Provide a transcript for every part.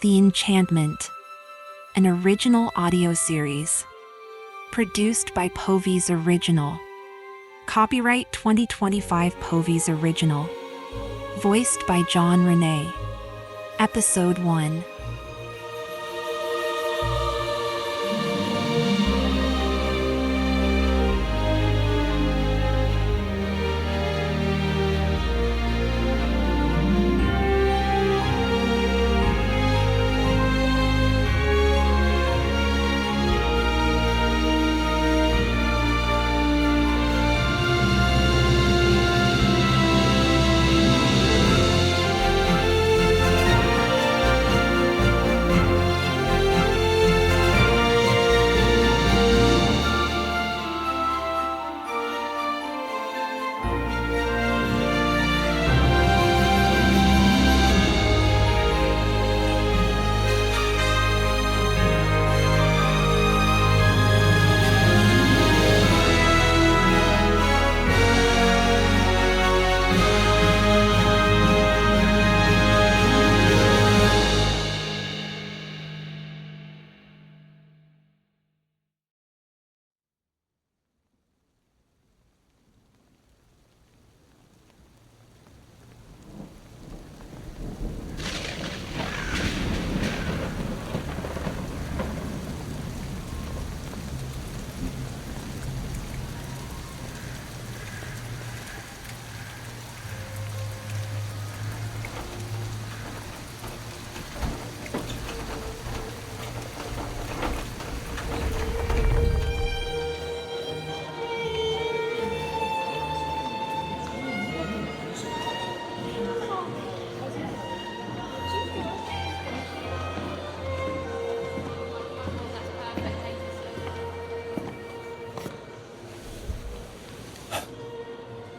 The Enchantment, an original audio series. Produced by Povies Original. Copyright 2025 Povies Original. Voiced by Reneé. Episode 1.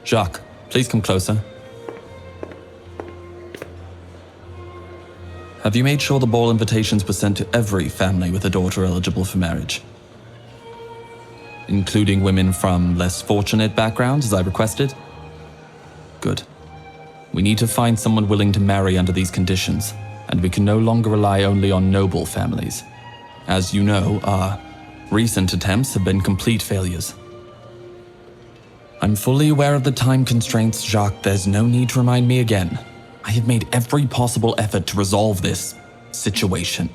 Jacques, please come closer. Have you made sure the ball invitations were sent to every family with a daughter eligible for marriage? Including women from less fortunate backgrounds, as I requested? Good. We need to find someone willing to marry under these conditions, and we can no longer rely only on noble families. As you know, our recent attempts have been complete failures. I'm fully aware of the time constraints, Jacques. There's no need to remind me again. I have made every possible effort to resolve this situation.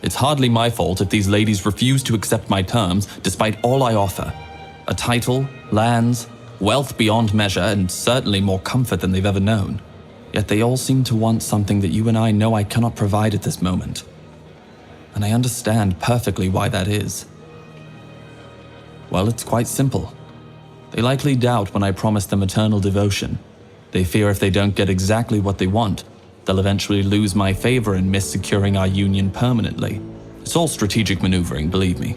It's hardly my fault if these ladies refuse to accept my terms, despite all I offer. A title, lands, wealth beyond measure, and certainly more comfort than they've ever known. Yet they all seem to want something that you and I know I cannot provide at this moment. And I understand perfectly why that is. Well, it's quite simple. They likely doubt when I promise them eternal devotion. They fear if they don't get exactly what they want, they'll eventually lose my favor and miss securing our union permanently. It's all strategic maneuvering, believe me.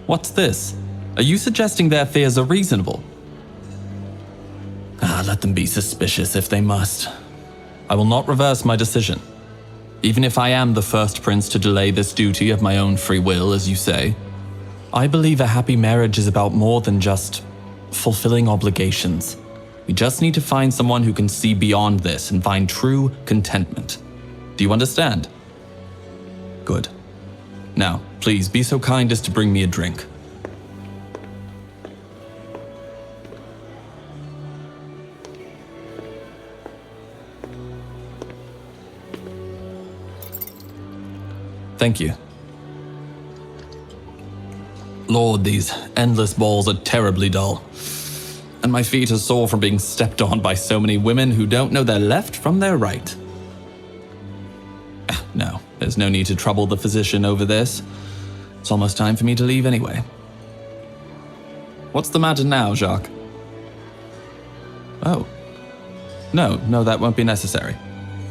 What's this? Are you suggesting their fears are reasonable? Let them be suspicious if they must. I will not reverse my decision. Even if I am the first prince to delay this duty of my own free will, as you say, I believe a happy marriage is about more than just fulfilling obligations. We just need to find someone who can see beyond this and find true contentment. Do you understand? Good. Now, please be so kind as to bring me a drink. Thank you. Lord, these endless balls are terribly dull. And my feet are sore from being stepped on by so many women who don't know their left from their right. No, there's no need to trouble the physician over this. It's almost time for me to leave anyway. What's the matter now, Jacques? Oh. No, that won't be necessary.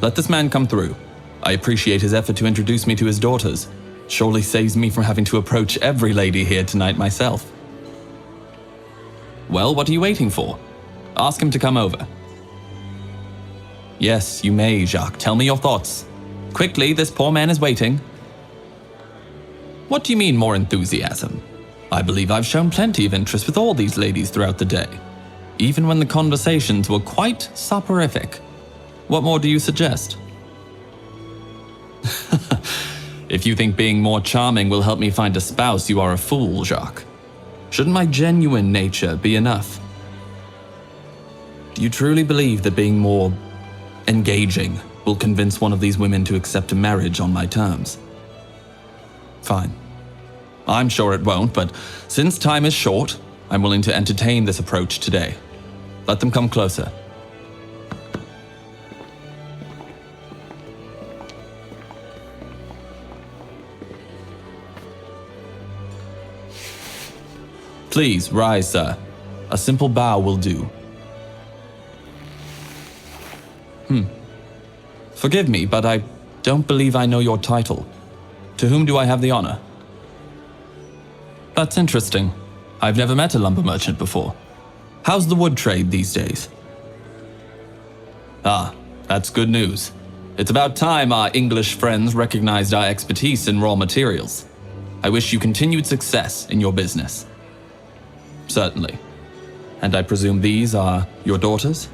Let this man come through. I appreciate his effort to introduce me to his daughters. Surely saves me from having to approach every lady here tonight myself. Well, what are you waiting for? Ask him to come over. Yes, you may, Jacques. Tell me your thoughts. Quickly, this poor man is waiting. What do you mean, more enthusiasm? I believe I've shown plenty of interest with all these ladies throughout the day, even when the conversations were quite soporific. What more do you suggest? If you think being more charming will help me find a spouse, you are a fool, Jacques. Shouldn't my genuine nature be enough? Do you truly believe that being more engaging will convince one of these women to accept a marriage on my terms? Fine. I'm sure it won't, but since time is short, I'm willing to entertain this approach today. Let them come closer. Please rise, sir. A simple bow will do. Forgive me, but I don't believe I know your title. To whom do I have the honor? That's interesting. I've never met a lumber merchant before. How's the wood trade these days? Ah, that's good news. It's about time our English friends recognized our expertise in raw materials. I wish you continued success in your business. Certainly. And I presume these are your daughters?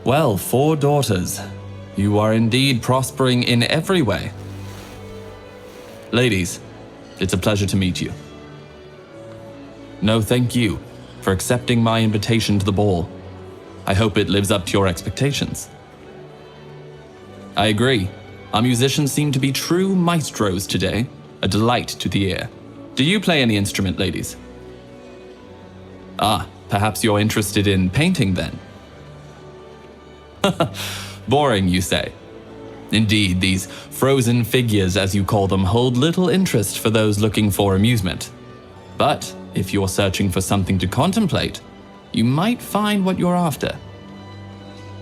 Well, 4 daughters. You are indeed prospering in every way. Ladies, it's a pleasure to meet you. No, thank you for accepting my invitation to the ball. I hope it lives up to your expectations. I agree. Our musicians seem to be true maestros today, a delight to the ear. Do you play any instrument, ladies? Ah, perhaps you're interested in painting then? Boring, you say? Indeed, these frozen figures, as you call them, hold little interest for those looking for amusement. But if you're searching for something to contemplate, you might find what you're after.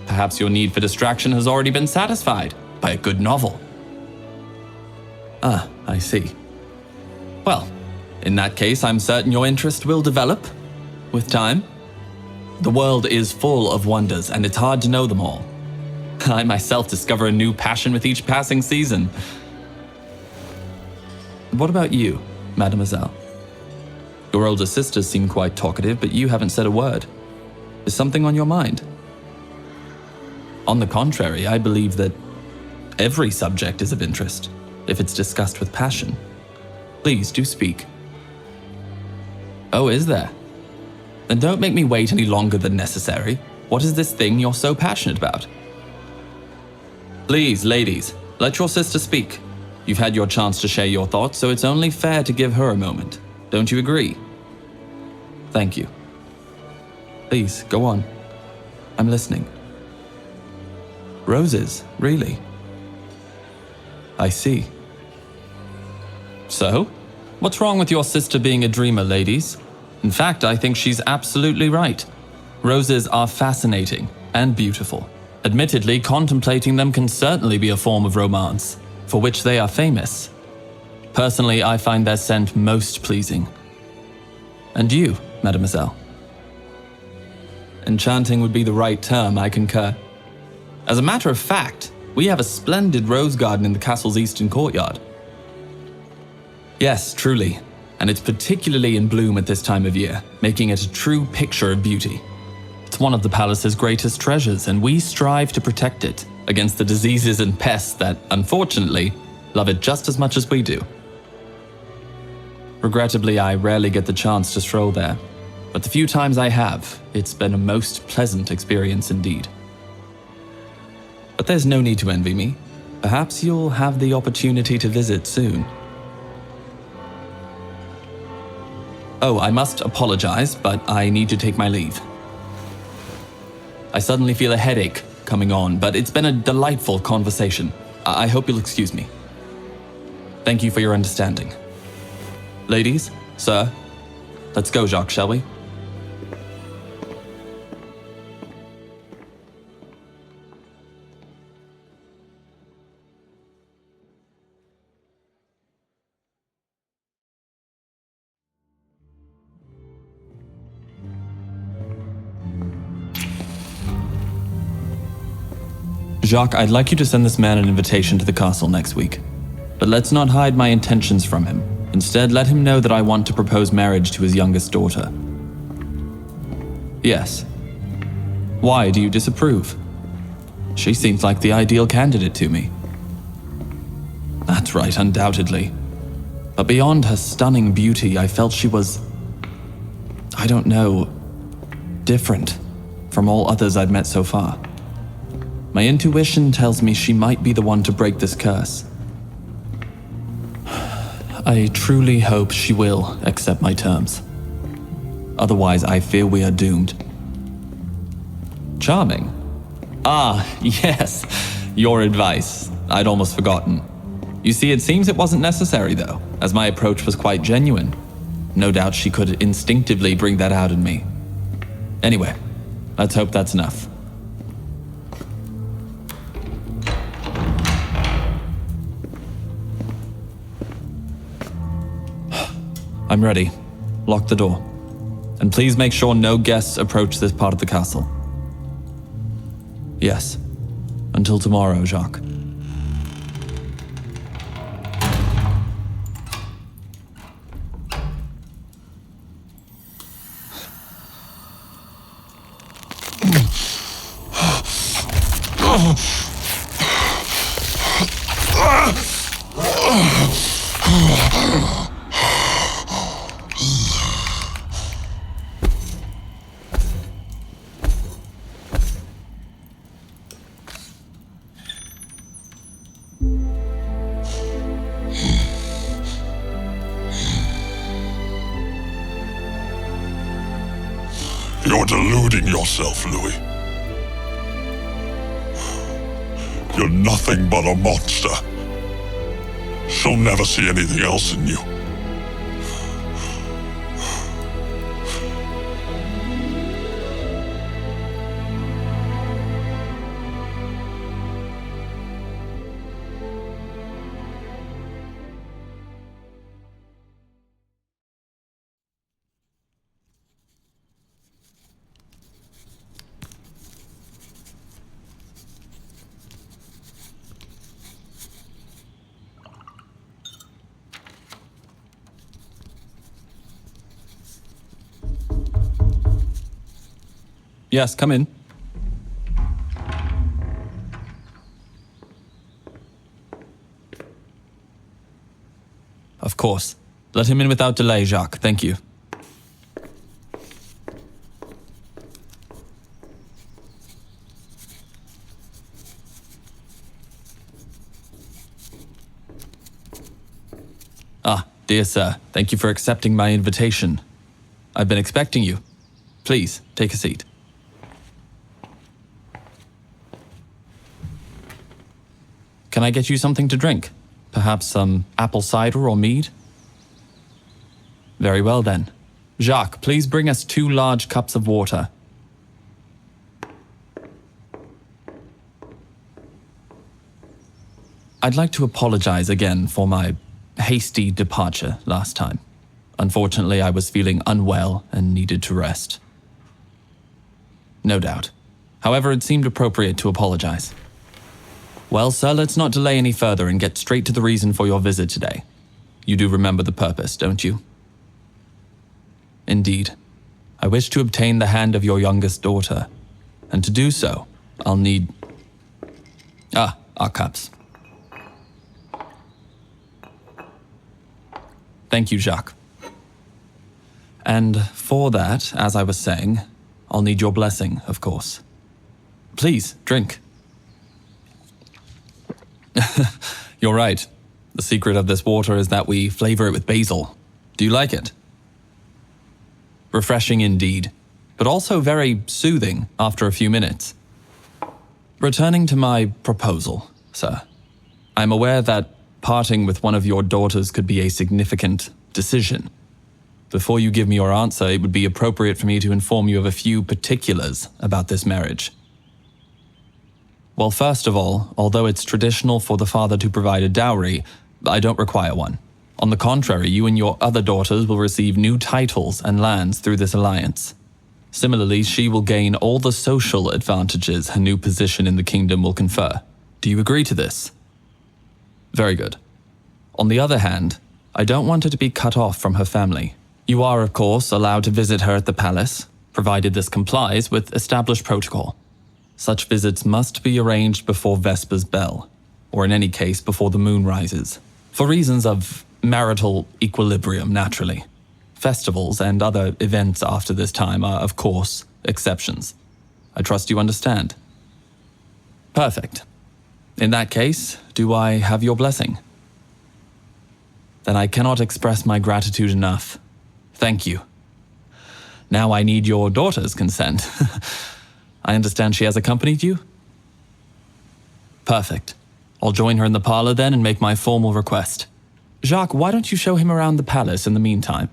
Perhaps your need for distraction has already been satisfied by a good novel. Ah, I see. Well, in that case, I'm certain your interest will develop with time. The world is full of wonders, and it's hard to know them all. I myself discover a new passion with each passing season. What about you, mademoiselle? Your older sisters seem quite talkative, but you haven't said a word. Is something on your mind? On the contrary, I believe that every subject is of interest, if it's discussed with passion. Please do speak. Oh, is there? Then don't make me wait any longer than necessary. What is this thing you're so passionate about? Please, ladies, let your sister speak. You've had your chance to share your thoughts, so it's only fair to give her a moment. Don't you agree? Thank you. Please, go on. I'm listening. Roses, really? I see. So, what's wrong with your sister being a dreamer, ladies? In fact, I think she's absolutely right. Roses are fascinating and beautiful. Admittedly, contemplating them can certainly be a form of romance, for which they are famous. Personally, I find their scent most pleasing. And you, mademoiselle? Enchanting would be the right term, I concur. As a matter of fact, we have a splendid rose garden in the castle's eastern courtyard. Yes, truly, and it's particularly in bloom at this time of year, making it a true picture of beauty. It's one of the palace's greatest treasures, and we strive to protect it against the diseases and pests that, unfortunately, love it just as much as we do. Regrettably, I rarely get the chance to stroll there, but the few times I have, it's been a most pleasant experience indeed. But there's no need to envy me. Perhaps you'll have the opportunity to visit soon. Oh, I must apologize, but I need to take my leave. I suddenly feel a headache coming on, but it's been a delightful conversation. I hope you'll excuse me. Thank you for your understanding. Ladies, sir, let's go, Jacques, shall we? Jacques, I'd like you to send this man an invitation to the castle next week. But let's not hide my intentions from him. Instead, let him know that I want to propose marriage to his youngest daughter. Yes. Why do you disapprove? She seems like the ideal candidate to me. That's right, undoubtedly. But beyond her stunning beauty, I felt she was, I don't know, different from all others I'd met so far. My intuition tells me she might be the one to break this curse. I truly hope she will accept my terms. Otherwise, I fear we are doomed. Charming. Ah, yes, your advice. I'd almost forgotten. You see, it seems it wasn't necessary, though, as my approach was quite genuine. No doubt she could instinctively bring that out in me. Anyway, let's hope that's enough. I'm ready. Lock the door. And please make sure no guests approach this part of the castle. Yes. Until tomorrow, Jacques. You're deluding yourself, Louis. You're nothing but a monster. She'll never see anything else in you. Yes, come in. Of course. Let him in without delay, Jacques. Thank you. Ah, dear sir, thank you for accepting my invitation. I've been expecting you. Please, take a seat. Can I get you something to drink? Perhaps some apple cider or mead? Very well then. Jacques, please bring us 2 large cups of water. I'd like to apologize again for my hasty departure last time. Unfortunately, I was feeling unwell and needed to rest. No doubt. However, it seemed appropriate to apologize. Well, sir, let's not delay any further and get straight to the reason for your visit today. You do remember the purpose, don't you? Indeed. I wish to obtain the hand of your youngest daughter, and to do so, I'll need... our cups. Thank you, Jacques. And for that, as I was saying, I'll need your blessing, of course. Please, drink. You're right. The secret of this water is that we flavor it with basil. Do you like it? Refreshing indeed, but also very soothing after a few minutes. Returning to my proposal, sir. I'm aware that parting with one of your daughters could be a significant decision. Before you give me your answer, it would be appropriate for me to inform you of a few particulars about this marriage. Well, first of all, although it's traditional for the father to provide a dowry, I don't require one. On the contrary, you and your other daughters will receive new titles and lands through this alliance. Similarly, she will gain all the social advantages her new position in the kingdom will confer. Do you agree to this? Very good. On the other hand, I don't want her to be cut off from her family. You are, of course, allowed to visit her at the palace, provided this complies with established protocol. Such visits must be arranged before Vesper's bell. or in any case before the moon rises, for reasons of marital equilibrium, naturally. Festivals and other events after this time are, of course, exceptions. I trust you understand. Perfect. In that case, do I have your blessing? Then I cannot express my gratitude enough. Thank you. Now I need your daughter's consent. I understand she has accompanied you? Perfect. I'll join her in the parlor then and make my formal request. Jacques, why don't you show him around the palace in the meantime?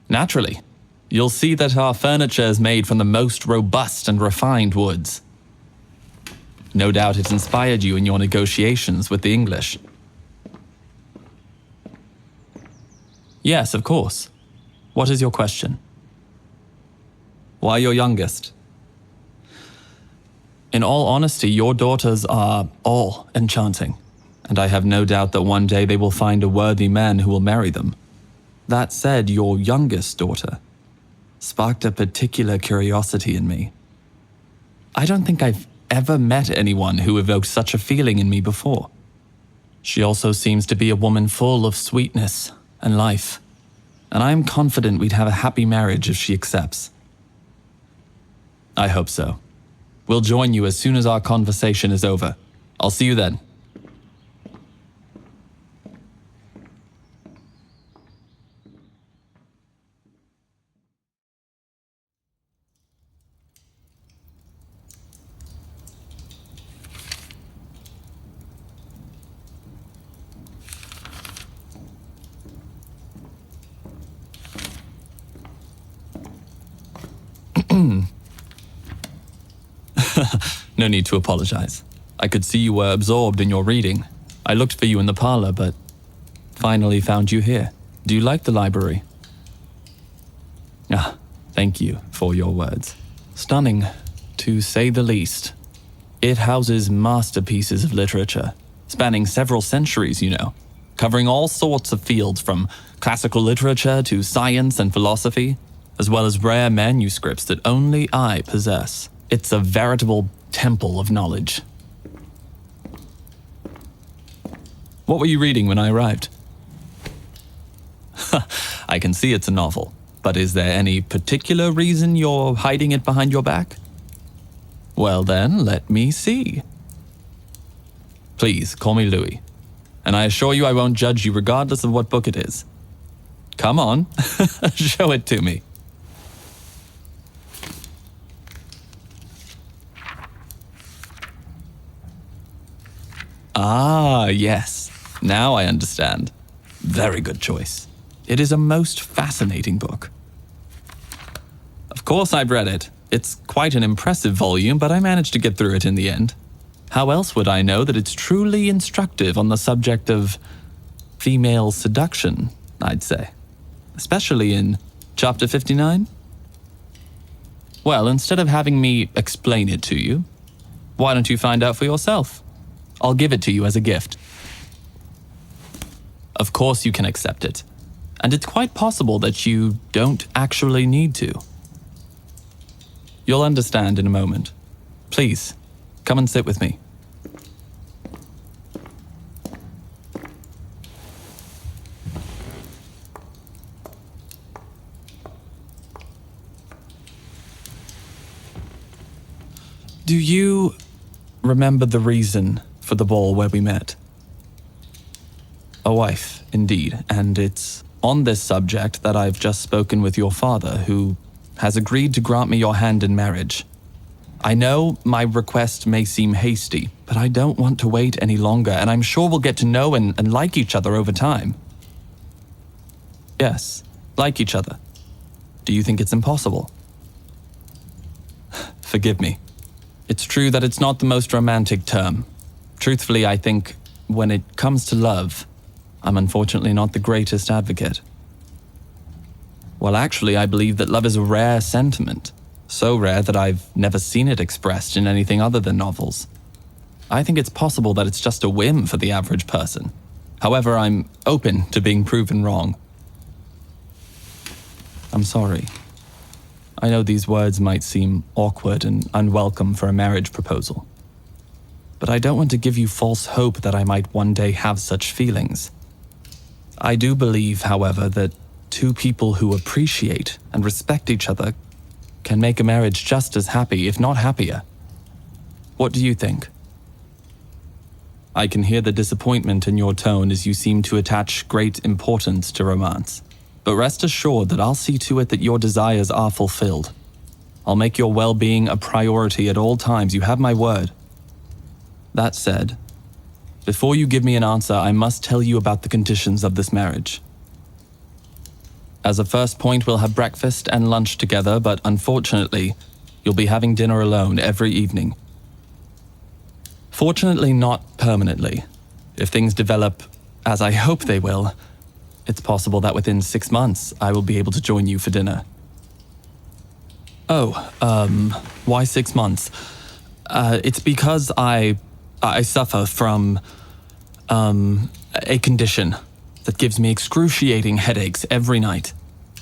Naturally. You'll see that our furniture is made from the most robust and refined woods. No doubt it inspired you in your negotiations with the English. Yes, of course. What is your question? Why your youngest? In all honesty, your daughters are all enchanting, and I have no doubt that one day they will find a worthy man who will marry them. That said, your youngest daughter sparked a particular curiosity in me. I don't think I've ever met anyone who evoked such a feeling in me before. She also seems to be a woman full of sweetness and life, and I am confident we'd have a happy marriage if she accepts. I hope so. We'll join you as soon as our conversation is over. I'll see you then. No need to apologize. I could see you were absorbed in your reading. I looked for you in the parlor, but finally found you here. Do you like the library? Ah, thank you for your words. Stunning, to say the least. It houses masterpieces of literature, spanning several centuries, you know, covering all sorts of fields from classical literature to science and philosophy, as well as rare manuscripts that only I possess. It's a veritable temple of knowledge. What were you reading when I arrived? I can see it's a novel, but is there any particular reason you're hiding it behind your back? Well then, let me see. Please, call me Louis, and I assure you I won't judge you regardless of what book it is. Come on, show it to me. Ah, yes. Now I understand. Very good choice. It is a most fascinating book. Of course I've read it. It's quite an impressive volume, but I managed to get through it in the end. How else would I know that it's truly instructive on the subject of female seduction, I'd say. Especially in chapter 59? Well, instead of having me explain it to you, why don't you find out for yourself? I'll give it to you as a gift. Of course you can accept it, and it's quite possible that you don't actually need to. You'll understand in a moment. Please, come and sit with me. Do you remember the reason for the ball where we met? A wife, indeed, and it's on this subject that I've just spoken with your father, who has agreed to grant me your hand in marriage. I know my request may seem hasty, but I don't want to wait any longer, and I'm sure we'll get to know and like each other over time. Yes, like each other. Do you think it's impossible? Forgive me. It's true that it's not the most romantic term. Truthfully, I think when it comes to love, I'm unfortunately not the greatest advocate. Well, actually, I believe that love is a rare sentiment. So rare that I've never seen it expressed in anything other than novels. I think it's possible that it's just a whim for the average person. However, I'm open to being proven wrong. I'm sorry. I know these words might seem awkward and unwelcome for a marriage proposal. but I don't want to give you false hope that I might one day have such feelings. I do believe, however, that two people who appreciate and respect each other can make a marriage just as happy, if not happier. What do you think? I can hear the disappointment in your tone as you seem to attach great importance to romance. But rest assured that I'll see to it that your desires are fulfilled. I'll make your well-being a priority at all times, you have my word. That said, before you give me an answer, I must tell you about the conditions of this marriage. As a first point, we'll have breakfast and lunch together, but unfortunately, you'll be having dinner alone every evening. Fortunately, not permanently. If things develop as I hope they will, it's possible that within 6 months, I will be able to join you for dinner. Why 6 months? It's because I suffer from, a condition that gives me excruciating headaches every night,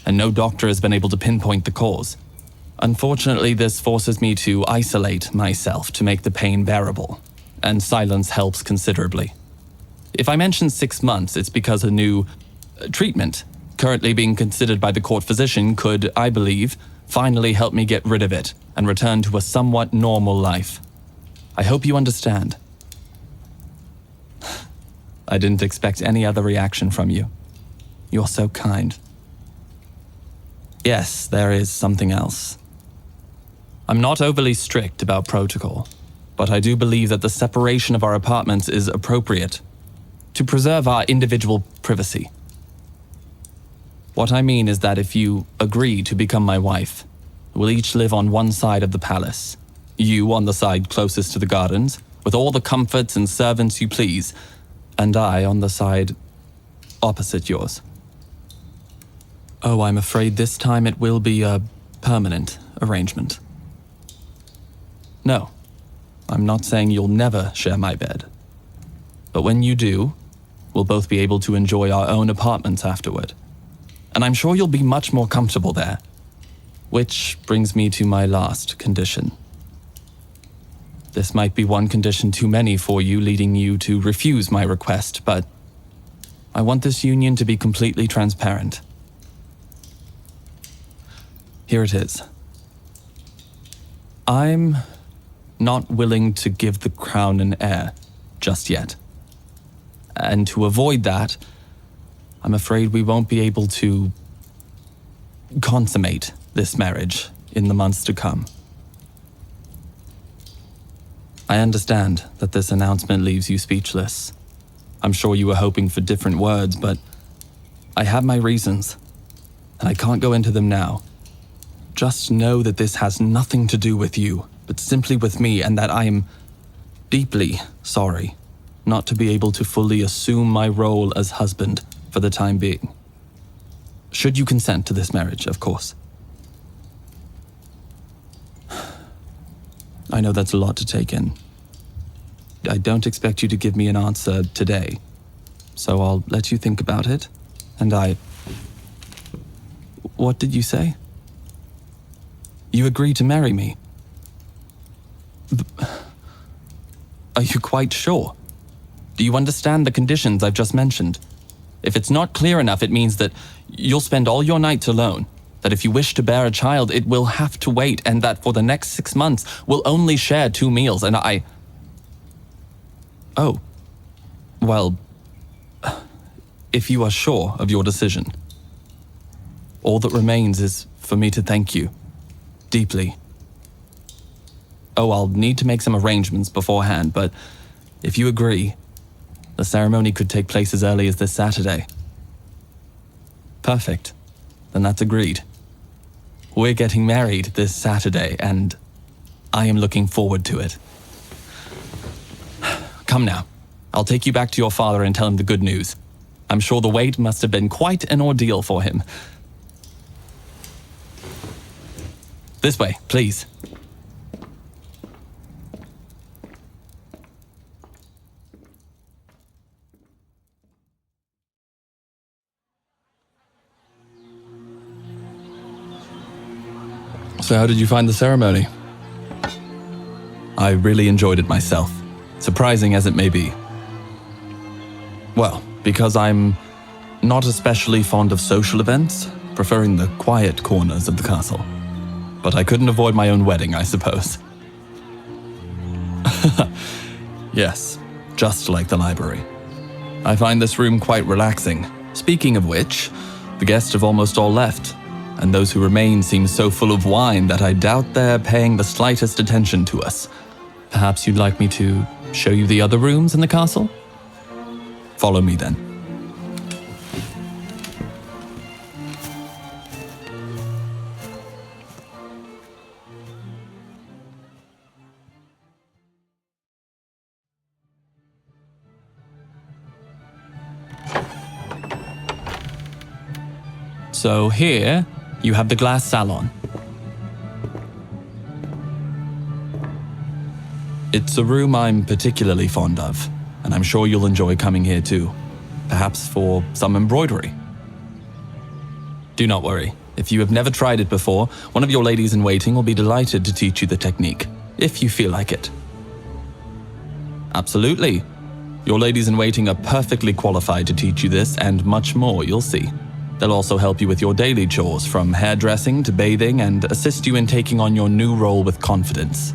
and no doctor has been able to pinpoint the cause. Unfortunately, this forces me to isolate myself to make the pain bearable, and silence helps considerably. If I mention 6 months, it's because a new treatment, currently being considered by the court physician, could, I believe, finally help me get rid of it and return to a somewhat normal life. I hope you understand. I didn't expect any other reaction from you. You're so kind. Yes, there is something else. I'm not overly strict about protocol, but I do believe that the separation of our apartments is appropriate to preserve our individual privacy. What I mean is that if you agree to become my wife, we'll each live on one side of the palace. You on the side closest to the gardens, with all the comforts and servants you please, and I on the side opposite yours. Oh, I'm afraid this time it will be a permanent arrangement. No, I'm not saying you'll never share my bed. But when you do, we'll both be able to enjoy our own apartments afterward. And I'm sure you'll be much more comfortable there. Which brings me to my last condition. This might be one condition too many for you, leading you to refuse my request, but I want this union to be completely transparent. Here it is. I'm not willing to give the crown an heir just yet. And to avoid that, I'm afraid we won't be able to consummate this marriage in the months to come. I understand that this announcement leaves you speechless. I'm sure you were hoping for different words, but I have my reasons, and I can't go into them now. Just know that this has nothing to do with you, but simply with me, and that I am deeply sorry not to be able to fully assume my role as husband for the time being. Should you consent to this marriage, of course. I know that's a lot to take in. I don't expect you to give me an answer today, so I'll let you think about it, and What did you say? You agree to marry me? Are you quite sure? Do you understand the conditions I've just mentioned? If it's not clear enough, it means that you'll spend all your nights alone, that if you wish to bear a child, it will have to wait, and that for the next 6 months, we'll only share 2 meals, and Oh. Well, if you are sure of your decision, all that remains is for me to thank you. Deeply. Oh, I'll need to make some arrangements beforehand, but if you agree, the ceremony could take place as early as this Saturday. Perfect. Then that's agreed. We're getting married this Saturday, and I am looking forward to it. Come now. I'll take you back to your father and tell him the good news. I'm sure the wait must have been quite an ordeal for him. This way, please. So how did you find the ceremony? I really enjoyed it myself. surprising as it may be. Well, because I'm not especially fond of social events, preferring the quiet corners of the castle. But I couldn't avoid my own wedding, I suppose. Yes, just like the library. I find this room quite relaxing. Speaking of which, the guests have almost all left, and those who remain seem so full of wine that I doubt they're paying the slightest attention to us. Perhaps you'd like me to show you the other rooms in the castle? Follow me then. So here, you have the glass salon. It's a room I'm particularly fond of, and I'm sure you'll enjoy coming here too. Perhaps for some embroidery. Do not worry. If you have never tried it before, one of your ladies-in-waiting will be delighted to teach you the technique, if you feel like it. Absolutely. Your ladies-in-waiting are perfectly qualified to teach you this and much more, you'll see. They'll also help you with your daily chores, from hairdressing to bathing, and assist you in taking on your new role with confidence.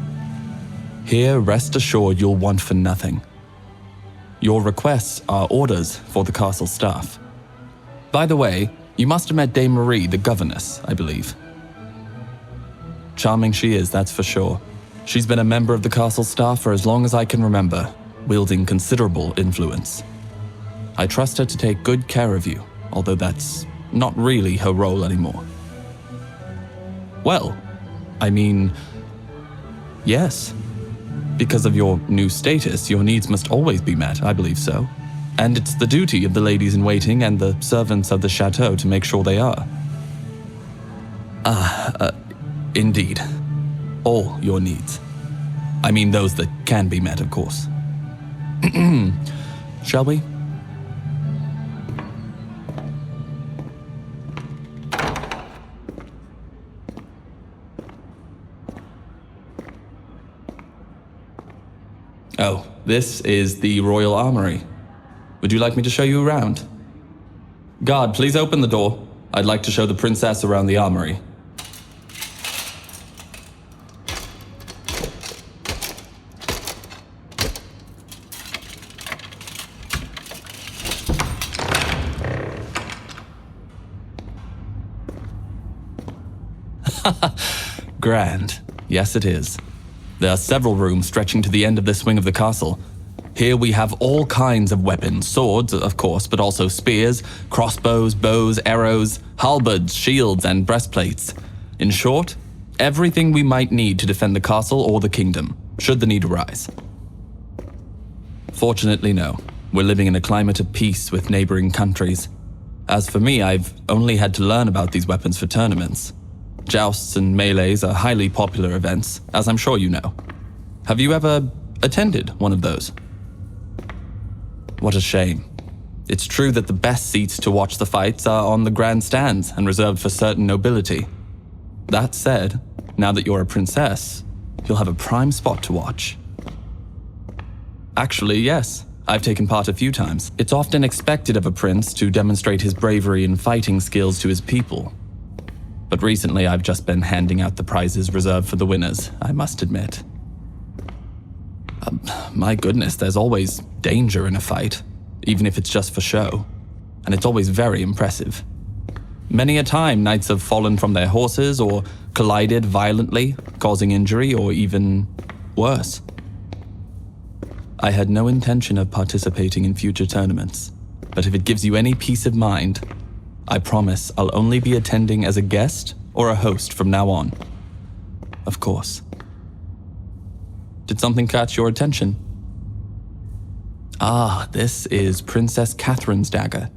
Here, rest assured you'll want for nothing. Your requests are orders for the castle staff. By the way, you must have met Dame Marie, the governess, I believe. Charming she is, that's for sure. She's been a member of the castle staff for as long as I can remember, wielding considerable influence. I trust her to take good care of you, although that's not really her role anymore. Well, I mean, yes. Because of your new status, your needs must always be met, I believe so. And it's the duty of the ladies-in-waiting and the servants of the chateau to make sure they are. Indeed. All your needs. I mean those that can be met, of course. Shall we? Oh, this is the royal armory. Would you like me to show you around? Guard, please open the door. I'd like to show the princess around the armory. Grand. Yes, it is. There are several rooms stretching to the end of this wing of the castle. Here we have all kinds of weapons, swords, of course, but also spears, crossbows, bows, arrows, halberds, shields, and breastplates. In short, everything we might need to defend the castle or the kingdom, should the need arise. Fortunately, no. We're living in a climate of peace with neighboring countries. As for me, I've only had to learn about these weapons for tournaments. Jousts and melees are highly popular events, as I'm sure you know. Have you ever attended one of those? What a shame. It's true that the best seats to watch the fights are on the grandstands and reserved for certain nobility. That said, now that you're a princess, you'll have a prime spot to watch. Actually, yes. I've taken part a few times. It's often expected of a prince to demonstrate his bravery and fighting skills to his people. But recently I've just been handing out the prizes reserved for the winners, I must admit. My goodness, there's always danger in a fight, even if it's just for show. And it's always very impressive. Many a time knights have fallen from their horses or collided violently, causing injury or even worse. I had no intention of participating in future tournaments, but if it gives you any peace of mind, I promise I'll only be attending as a guest or a host from now on. Of course. Did something catch your attention? Ah, this is Princess Catherine's dagger.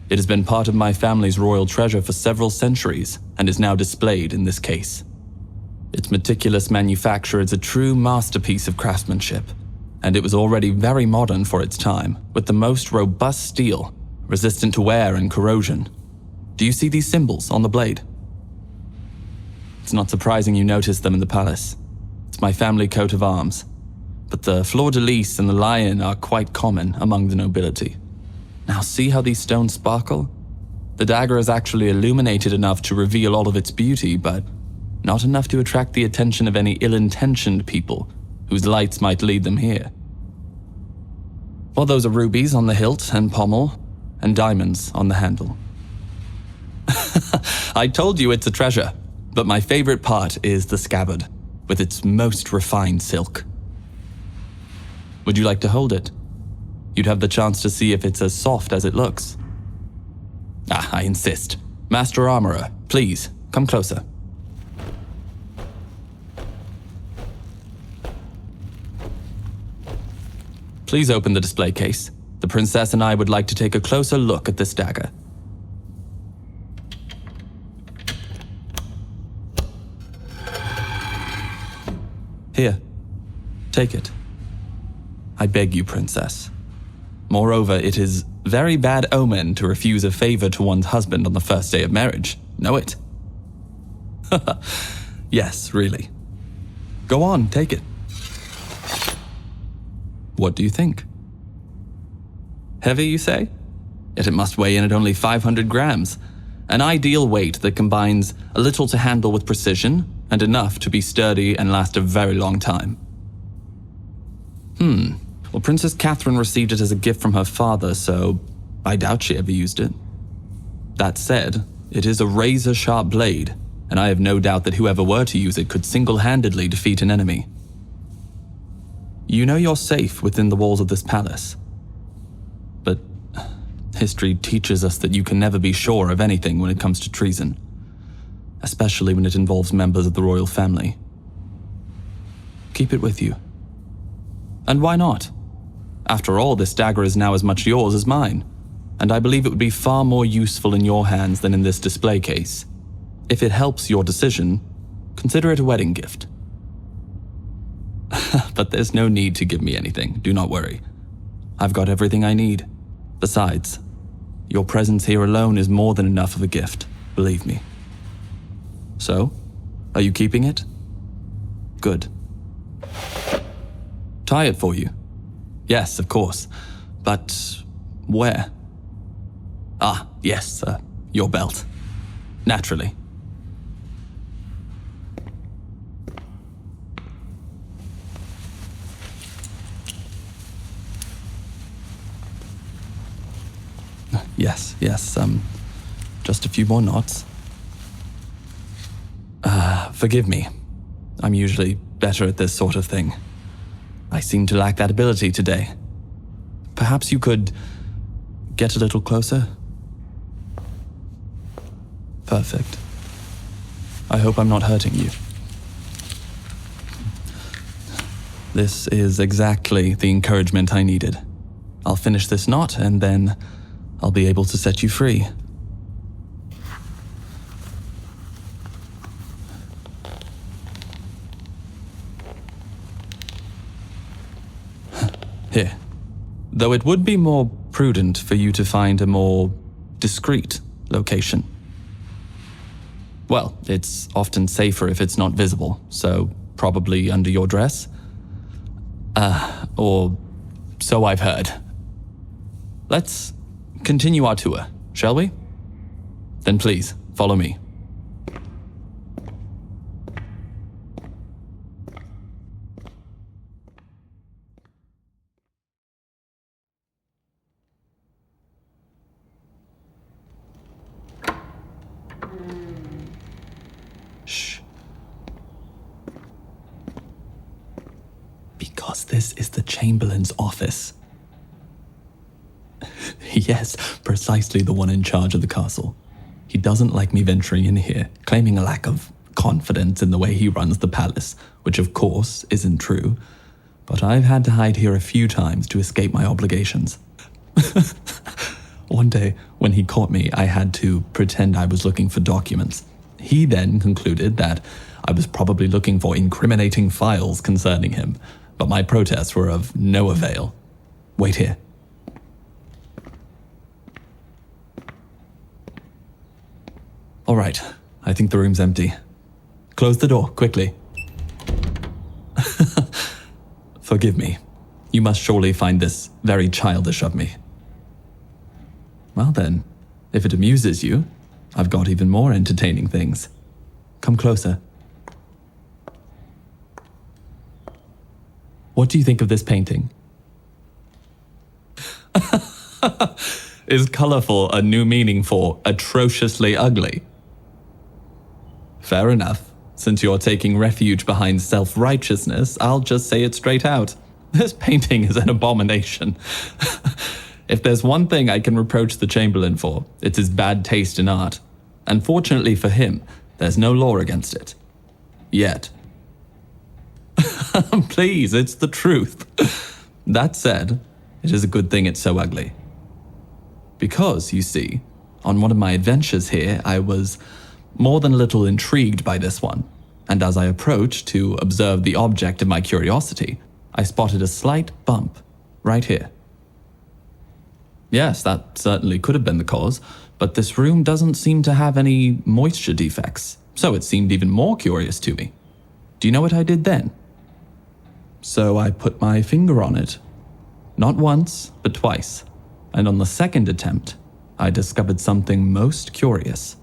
It has been part of my family's royal treasure for several centuries and is now displayed in this case. Its meticulous manufacture is a true masterpiece of craftsmanship, and it was already very modern for its time, with the most robust steel, resistant to wear and corrosion. Do you see these symbols on the blade? It's not surprising you noticed them in the palace. It's my family coat of arms. but the fleur-de-lis and the lion are quite common among the nobility. Now see how these stones sparkle? The dagger is actually illuminated enough to reveal all of its beauty, but not enough to attract the attention of any ill-intentioned people whose lights might lead them here. Well, those are rubies on the hilt and pommel, and diamonds on the handle. I told you it's a treasure, but my favorite part is the scabbard, with its most refined silk. Would you like to hold it? You'd have the chance to see if it's as soft as it looks. I insist. Master Armorer, please, come closer. Please open the display case. The princess and I would like to take a closer look at this dagger. Here, take it. I beg you, princess. Moreover, it is very bad omen to refuse a favor to one's husband on the first day of marriage. Know it? Yes, really. Go on, take it. What do you think? Heavy, you say? Yet it must weigh in at only 500 grams. An ideal weight that combines a little to handle with precision and enough to be sturdy and last a very long time. Well, Princess Catherine received it as a gift from her father, so I doubt she ever used it. That said, it is a razor-sharp blade, and I have no doubt that whoever were to use it could single-handedly defeat an enemy. You know you're safe within the walls of this palace. But history teaches us that you can never be sure of anything when it comes to treason, especially when it involves members of the royal family. Keep it with you. And why not? After all, this dagger is now as much yours as mine, and I believe it would be far more useful in your hands than in this display case. If it helps your decision, consider it a wedding gift. But there's no need to give me anything, do not worry. I've got everything I need. Besides, your presence here alone is more than enough of a gift, believe me. So, are you keeping it? Good. Tie it for you. Yes, of course. But where? Yes, your belt. Naturally. Yes, just a few more knots. Forgive me. I'm usually better at this sort of thing. I seem to lack that ability today. Perhaps you could get a little closer? Perfect. I hope I'm not hurting you. This is exactly the encouragement I needed. I'll finish this knot and then I'll be able to set you free. Here. Though it would be more prudent for you to find a more discreet location. Well, it's often safer if it's not visible, so probably under your dress? Or so I've heard. Let's continue our tour, shall we? Then please, follow me. Shh. Because this is the Chamberlain's office. Yes, precisely the one in charge of the castle. He doesn't like me venturing in here, claiming a lack of confidence in the way he runs the palace, which of course isn't true. But I've had to hide here a few times to escape my obligations. One day, when he caught me, I had to pretend I was looking for documents. He then concluded that I was probably looking for incriminating files concerning him, but my protests were of no avail. Wait here. All right, I think the room's empty. Close the door, quickly. Forgive me. You must surely find this very childish of me. Well then, if it amuses you, I've got even more entertaining things. Come closer. What do you think of this painting? Is colorful a new meaning for atrociously ugly? Fair enough. Since you're taking refuge behind self-righteousness, I'll just say it straight out. This painting is an abomination. If there's one thing I can reproach the Chamberlain for, it's his bad taste in art. And fortunately for him, there's no law against it. Yet. Please, it's the truth. That said, it is a good thing it's so ugly. Because, you see, on one of my adventures here, I was more than a little intrigued by this one, and as I approached to observe the object of my curiosity, I spotted a slight bump right here. Yes, that certainly could have been the cause, but this room doesn't seem to have any moisture defects, so it seemed even more curious to me. Do you know what I did then? So I put my finger on it. Not once, but twice. And on the second attempt, I discovered something most curious.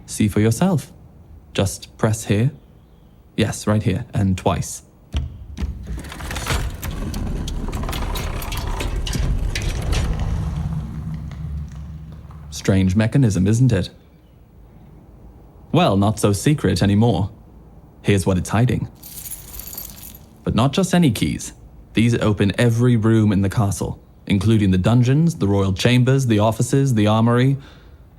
See for yourself. Just press here. Yes, right here, and twice. Strange mechanism, isn't it? Well, not so secret anymore. Here's what it's hiding. But not just any keys. These open every room in the castle, including the dungeons, the royal chambers, the offices, the armory.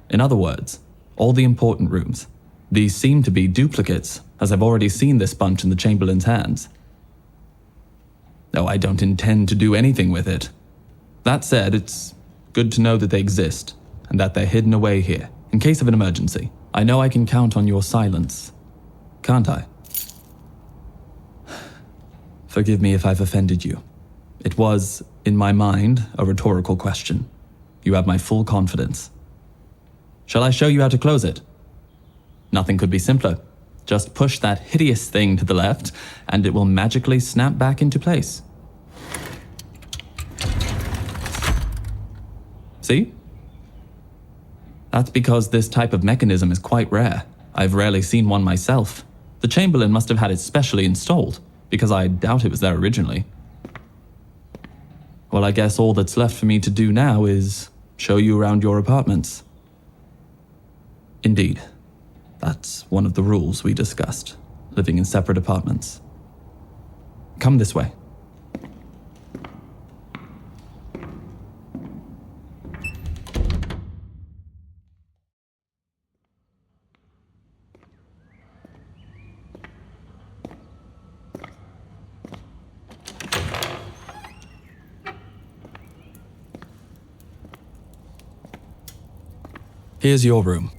In other words, all the important rooms. These seem to be duplicates, as I've already seen this bunch in the Chamberlain's hands. Though I don't intend to do anything with it. That said, it's good to know that they exist, and that they're hidden away here, in case of an emergency. I know I can count on your silence, can't I? Forgive me if I've offended you. It was, in my mind, a rhetorical question. You have my full confidence. Shall I show you how to close it? Nothing could be simpler. Just push that hideous thing to the left, and it will magically snap back into place. See? That's because this type of mechanism is quite rare. I've rarely seen one myself. The Chamberlain must have had it specially installed, because I doubt it was there originally. Well, I guess all that's left for me to do now is show you around your apartments. Indeed. That's one of the rules we discussed, living in separate apartments. Come this way. Here's your room.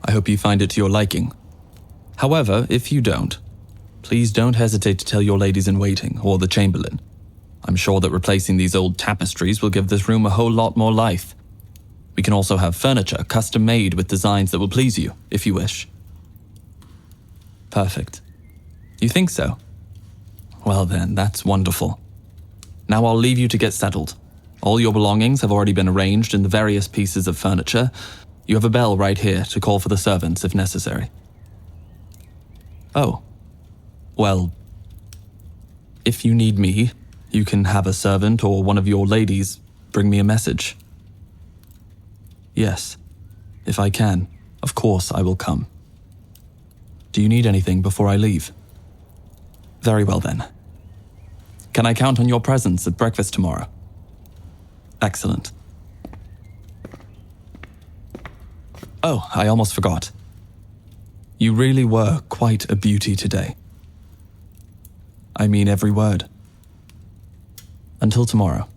I hope you find it to your liking. However, if you don't, please don't hesitate to tell your ladies-in-waiting or the Chamberlain. I'm sure that replacing these old tapestries will give this room a whole lot more life. We can also have furniture custom-made with designs that will please you, if you wish. Perfect. You think so? Well then, that's wonderful. Now I'll leave you to get settled. All your belongings have already been arranged in the various pieces of furniture. You have a bell right here to call for the servants if necessary. Oh. Well, if you need me, you can have a servant or one of your ladies bring me a message. Yes, if I can, of course I will come. Do you need anything before I leave? Very well then. Can I count on your presence at breakfast tomorrow? Excellent. Oh, I almost forgot. You really were quite a beauty today. I mean every word. Until tomorrow.